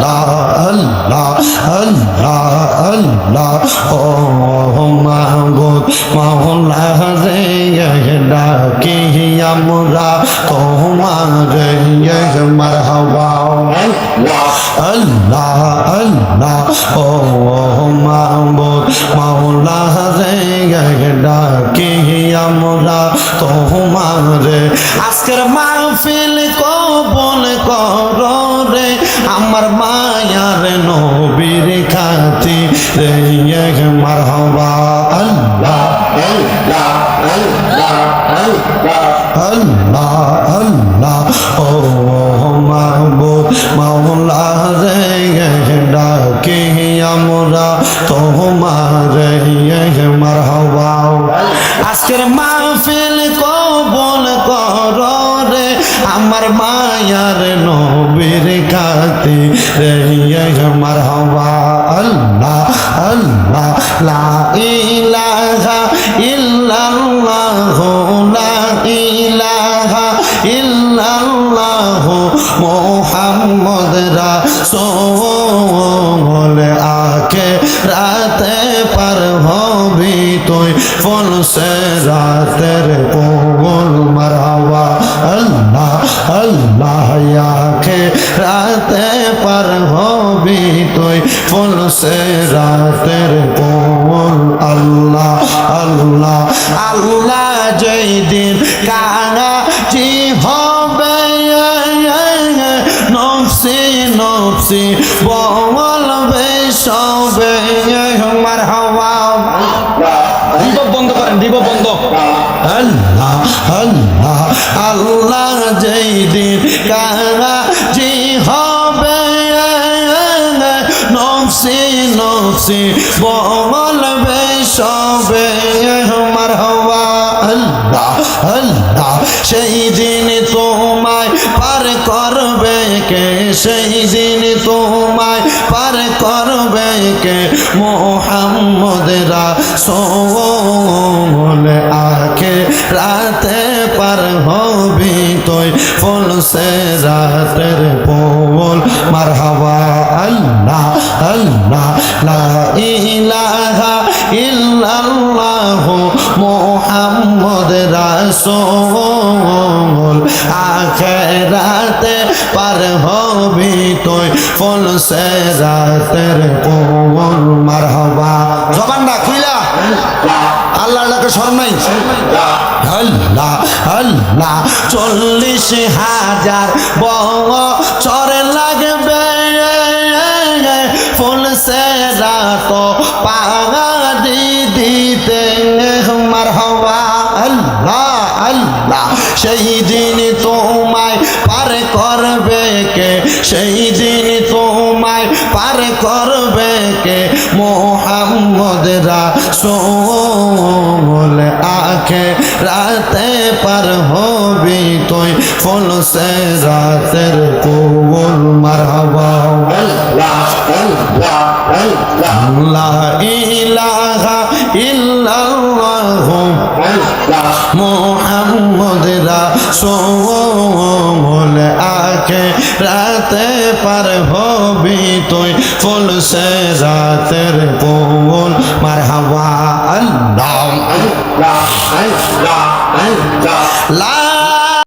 আল্লাহ আল্লাহ আল্লাহ আল্লাহ ও মাহবুব মাওলা রে ডাকি আমরা তোমারে মারহাবা আল্লাহ আল্লাহ ও মাহবুব মাওলা রে ডাকি আমরা তোমারে আজকের মাহফিল কবুল করো রে আমার মায়ার নবীর খাতিরে মারহাবা আল্লাহ আল্লাহ আল্লাহ আল্লাহ আল্লাহ ও মাহবুব মাওলা রে ডাকি আমরা তোমারে মারহাবা আজকের মাহফিল কবুল করো রে আমার মায়ার নবীর খাতিরে মারহাবা আল্লাহ আল্লাহ লা ইলাহা ইল্লাল্লাহ লা ইলাহা ইল্লাল্লাহ মুহাম্মদ রাসূল আকে রাতে পার হবি তুই ফুল সে রাতের কোল মারহাবা আল্লাহ আল্লাহ আকে রাতে পার হবি তুই ফুল সে রাতের কোল আল্লাহ আল্লাহ আল্লাহ যেই দিন কানাজি হবে নফসি নফসি বলবে সবে মারহাবা রিবব বন্ধ করেন রিবব বন্ধ আল্লাহ আল্লাহ আল্লাহ যেই দিন কানাজি হবে নফসি নফসি বলবে সবে মারহাবা আল্লাহ আল্লাহ সেই দিন তোমায় পার করবে কে সেই দিন তোমায় পার করবে কে মুহাম্মদ রাসূল আকে রাতে পার হবি তুই ফুল সে রাতের পোল মারহাবা আল্লাহ আল্লাহ লা ইলাহা ইল্লাল্লাহ মুহাম্মদ রাসূল আখিরাতে পার হবি তুই ফুল সে রাতের পোল মারহাবা জবানটা খুইলা আল্লাহ আল্লাহকে শরম নাই আল্লাহ আল্লাহ 40,000 বছর লাগবে ফুল সে রাত পাগড়ি দিতে মারহাবা আল্লাহ আল্লাহ সেই দিন তোমায় পার করবে কে সেই দিন তোমায় পার করবে কে মুহাম্মদ রাসূল আকে রাতে পার হবি তুই ফুল সে রাতের কোল মারহাবা আল্লাহ আল্লাহ আল্লাহ লা ইলাহা ইল্লাল্লাহ মুহাম্মদ রাসূল আকে রাতে পার হবি তুই ফুল সে রাতের কোল মারহাবা আল্লাহ আল্লাহ আল্লাহ আল্লাহ লা